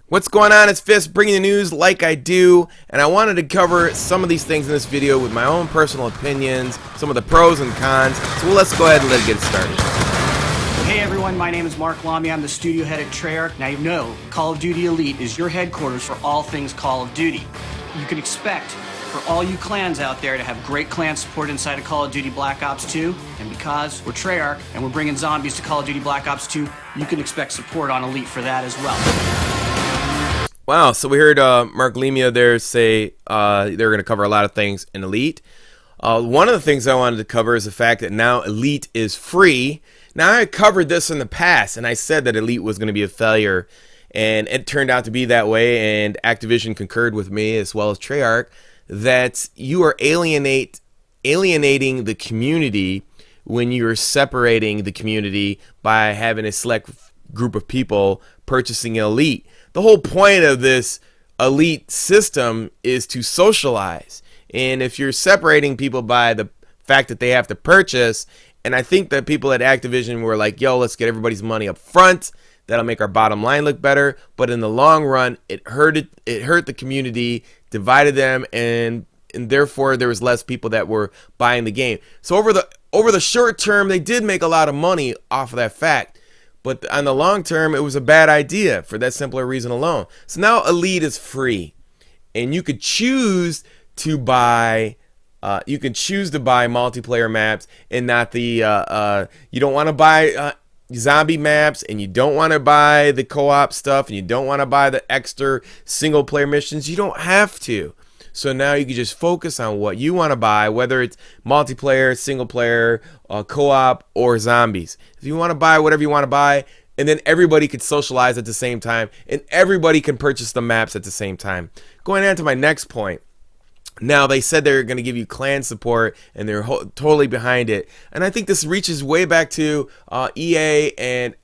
What's going on? It's Fist bringing the news like I do, and I wanted to cover some of these things in this video with my own personal opinions, some of the pros and cons. So let's go ahead and let's get started. Hey everyone, my name is Mark Lamy. I'm the studio head at Treyarch. Now you know Call of Duty Elite is your headquarters for all things Call of Duty. You can expect for all you clans out there to have great clan support inside of Call of Duty Black Ops 2, and because we're Treyarch and we're bringing zombies to Call of Duty Black Ops 2, you can expect support on Elite for that as well. Wow, so we heard Mark Lemia there say they're going to cover a lot of things in Elite. One of the things I wanted to cover is the fact that now Elite is free. Now, I covered this in the past, and I said that Elite was going to be a failure, and it turned out to be that way, and Activision concurred with me, as well as Treyarch, that you are alienating the community when you're separating the community by having a select group of people purchasing Elite. The whole point of this Elite system is to socialize. And if you're separating people by the fact that they have to purchase, and I think that people at Activision were like, yo, let's get everybody's money up front. That'll make our bottom line look better. But in the long run, it hurt the community, divided them, and therefore there was less people that were buying the game. So over the short term, they did make a lot of money off of that fact. But on the long term, it was a bad idea for that simpler reason alone. So now Elite is free, and you could choose to buy. Multiplayer maps, and not the. You don't want to buy zombie maps, and you don't want to buy the co-op stuff, and you don't want to buy the extra single player missions. You don't have to. So now you can just focus on what you want to buy, whether it's multiplayer, single player, co-op, or zombies. If you want to buy whatever you want to buy, and then everybody can socialize at the same time, and everybody can purchase the maps at the same time. Going on to my next point. Now, they said they're going to give you clan support, and they're totally behind it. And I think this reaches way back to EA and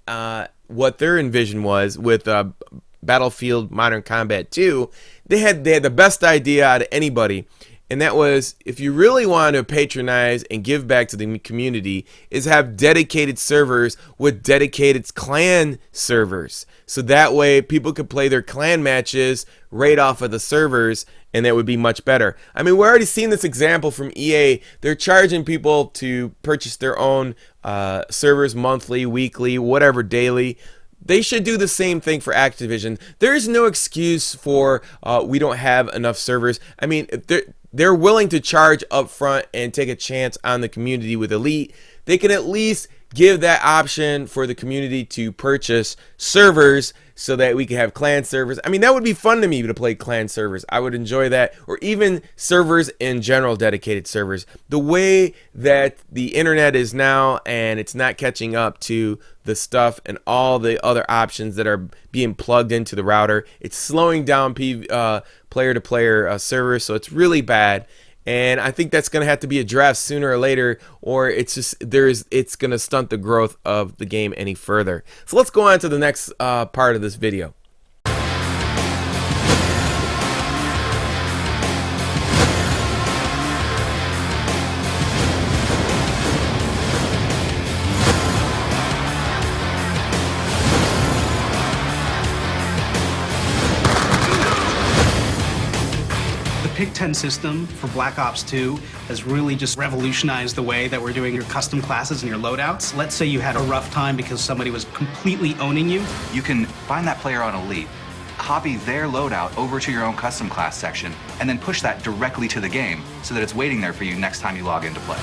what their envision was with Battlefield Modern Combat 2. They had the best idea out of anybody, and that was, if you really want to patronize and give back to the community, is have dedicated servers with dedicated clan servers. So that way people could play their clan matches right off of the servers, and that would be much better. I mean, we're already seeing this example from EA. They're charging people to purchase their own servers monthly, weekly, whatever, daily. They should do the same thing for Activision. There is no excuse for we don't have enough servers. I mean, they're willing to charge up front and take a chance on the community with Elite. They can at least give that option for the community to purchase servers so that we can have clan servers. I mean, that would be fun to me to play clan servers. I would enjoy that. Or even servers in general, dedicated servers. The way that the internet is now, and it's not catching up to the stuff and all the other options that are being plugged into the router. It's slowing down player-to-player servers, so it's really bad. And I think that's going to have to be addressed sooner or later, or it's going to stunt the growth of the game any further. So let's go on to the next part of this video. Pick 10 system for Black Ops 2 has really just revolutionized the way that we're doing your custom classes and your loadouts. Let's say you had a rough time because somebody was completely owning you. You can find that player on Elite, copy their loadout over to your own custom class section, and then push that directly to the game so that it's waiting there for you next time you log into play.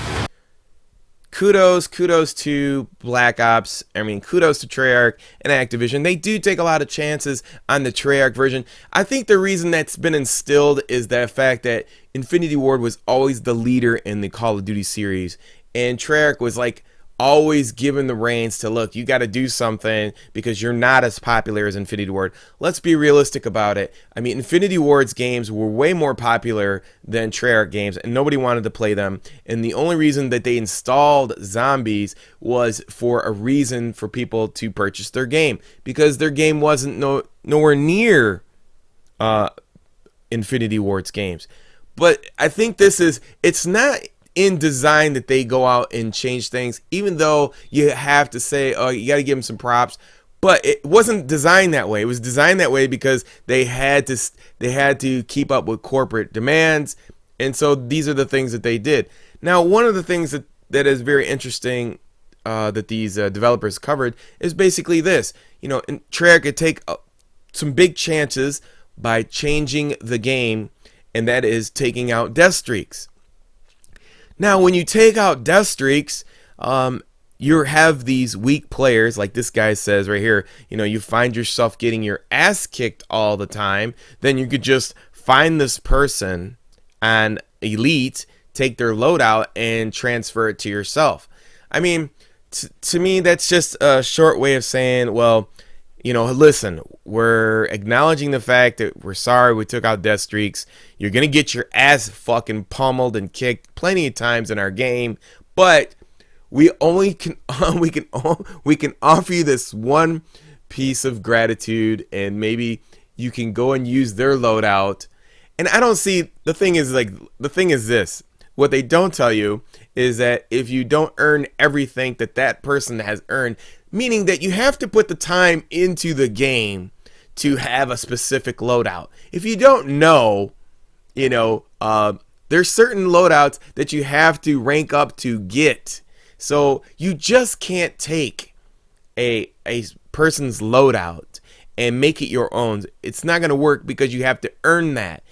Kudos to Black Ops. I mean, kudos to Treyarch and Activision. They do take a lot of chances on the Treyarch version. I think the reason that's been instilled is the fact that Infinity Ward was always the leader in the Call of Duty series, and Treyarch was like always given the reins to, look, you got to do something because you're not as popular as Infinity Ward. Let's be realistic about it. I mean, Infinity Ward's games were way more popular than Treyarch games, and nowody wanted to play them. And the only reason that they installed zombies was for a reason for people to purchase their game, because their game wasn't nowhere near Infinity Ward's games. But I think it's not in design that they go out and change things, even though you have to say, oh, you got to give them some props. But it wasn't designed that way. It was designed that way because they had to keep up with corporate demands, and so these are the things that they did. Now, one of the things that is very interesting that these developers covered is basically this. Treyarch could take some big chances by changing the game, and that is taking out death streaks. Now, when you take out death streaks, you have these weak players, like this guy says right here. You find yourself getting your ass kicked all the time. Then you could just find this person on Elite, take their loadout, and transfer it to yourself. I mean, to me, that's just a short way of saying, well, listen, we're acknowledging the fact that we're sorry we took out death streaks. You're gonna get your ass fucking pummeled and kicked plenty of times in our game, but we can offer you this one piece of gratitude, and maybe you can go and use their loadout. And I don't see, the thing is this. What they don't tell you is that if you don't earn everything that person has earned, meaning that you have to put the time into the game to have a specific loadout. If you don't know, there's certain loadouts that you have to rank up to get. So you just can't take a person's loadout and make it your own. It's not going to work because you have to earn that.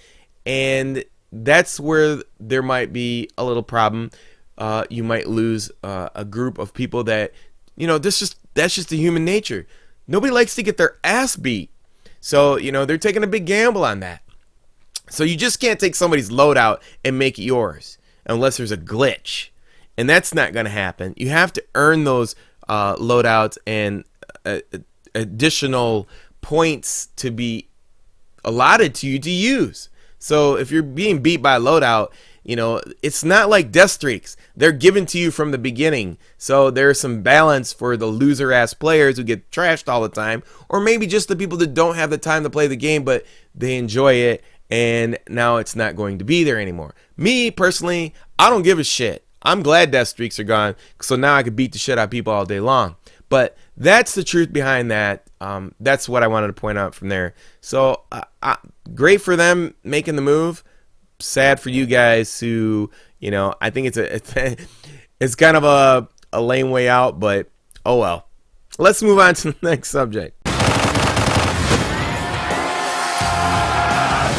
And that's where there might be a little problem. You might lose a group of people that, that's just the human nature. Nobody likes to get their ass beat. So, they're taking a big gamble on that. So you just can't take somebody's loadout and make it yours unless there's a glitch. And that's not going to happen. You have to earn those loadouts and additional points to be allotted to you to use. So if you're being beat by a loadout, it's not like death streaks. They're given to you from the beginning. So there's some balance for the loser ass players who get trashed all the time, or maybe just the people that don't have the time to play the game, but they enjoy it, and now it's not going to be there anymore. Me personally, I don't give a shit. I'm glad death streaks are gone, so now I can beat the shit out of people all day long. But that's the truth behind that. That's what I wanted to point out from there. So great for them making the move. Sad for you guys who, I think it's kind of a lame way out, but oh well. Let's move on to the next subject.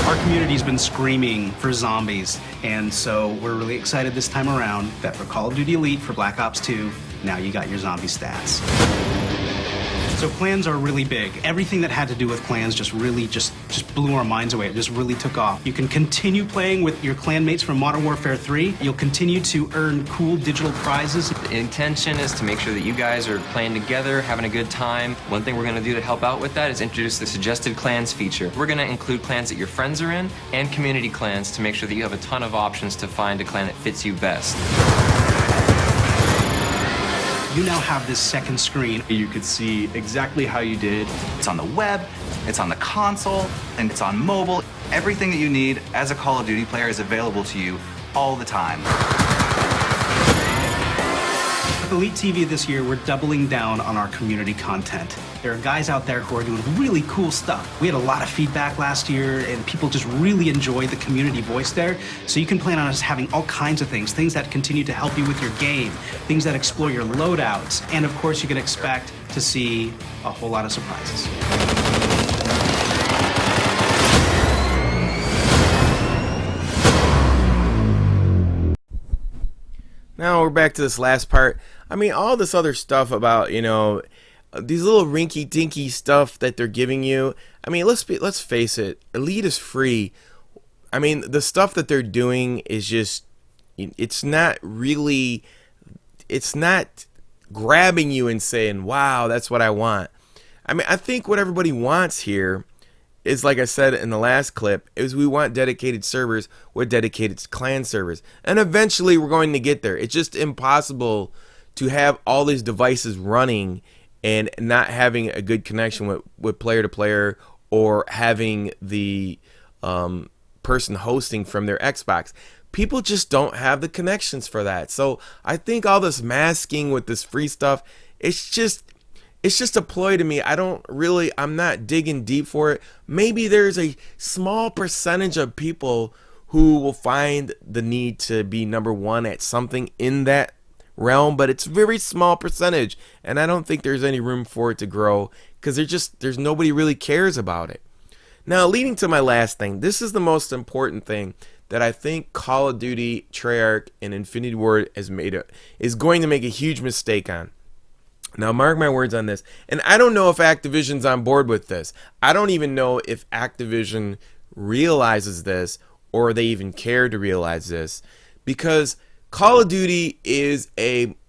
Our community's been screaming for zombies, and so we're really excited this time around that for Call of Duty Elite, for Black Ops 2, now you got your zombie stats. So clans are really big. Everything that had to do with clans just blew our minds away. It just really took off. You can continue playing with your clan mates from Modern Warfare 3. You'll continue to earn cool digital prizes. The intention is to make sure that you guys are playing together, having a good time. One thing we're going to do to help out with that is introduce the suggested clans feature. We're going to include clans that your friends are in and community clans to make sure that you have a ton of options to find a clan that fits you best. You now have this second screen. You could see exactly how you did. It's on the web, it's on the console, and it's on mobile. Everything that you need as a Call of Duty player is available to you all the time. With Elite TV this year, we're doubling down on our community content. There are guys out there who are doing really cool stuff. We had a lot of feedback last year, and people just really enjoyed the community voice there. So you can plan on us having all kinds of things that continue to help you with your game, things that explore your loadouts, and of course you can expect to see a whole lot of surprises. Now we're back to this last part. I mean, all this other stuff about, these little rinky-dinky stuff that they're giving you. I mean, let's face it, Elite is free. I mean, the stuff that they're doing is just, it's not grabbing you and saying, wow, that's what I want. I mean, I think what everybody wants here is, like I said in the last clip, is we want dedicated servers with dedicated clan servers. And eventually we're going to get there. It's just impossible to have all these devices running and not having a good connection with player to player, or having the person hosting from their Xbox. People just don't have the connections for that. So I think all this masking with this free stuff, it's just it's just a ploy to me. I'm not digging deep for it. Maybe there's a small percentage of people who will find the need to be number one at something in that realm, but it's a very small percentage, and I don't think there's any room for it to grow because there's nobody really cares about it. Now, leading to my last thing, this is the most important thing that I think Call of Duty, Treyarch, and Infinity Ward is going to make a huge mistake on. Now, mark my words on this, and I don't know if Activision's on board with this. I don't even know if Activision realizes this or they even care to realize this, because Call of Duty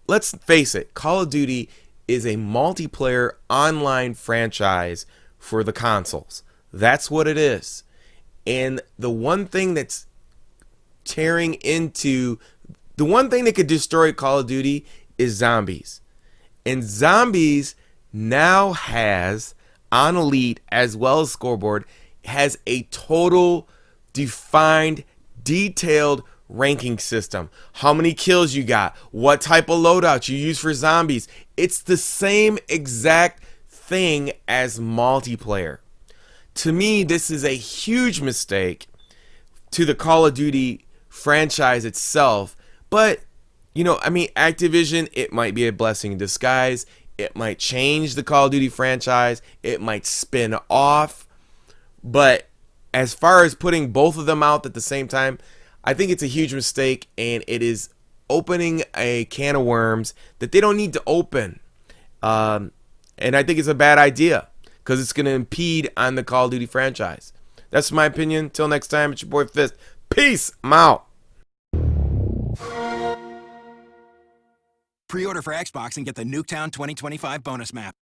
let's face it, Call of Duty is a multiplayer online franchise for the consoles. That's what it is. And the one thing that could destroy Call of Duty is zombies. And zombies now has, on Elite as well as Scoreboard, has a total defined, detailed ranking system. How many kills you got, what type of loadout you use for zombies. It's the same exact thing as multiplayer. To me, this is a huge mistake to the Call of Duty franchise itself. But, Activision, it might be a blessing in disguise. It might change the Call of Duty franchise. It might spin off. But as far as putting both of them out at the same time, I think it's a huge mistake, and it is opening a can of worms that they don't need to open. And I think it's a bad idea because it's going to impede on the Call of Duty franchise. That's my opinion. Till next time, it's your boy Fist. Peace. I'm out. Pre-order for Xbox and get the Nuketown 2025 bonus map.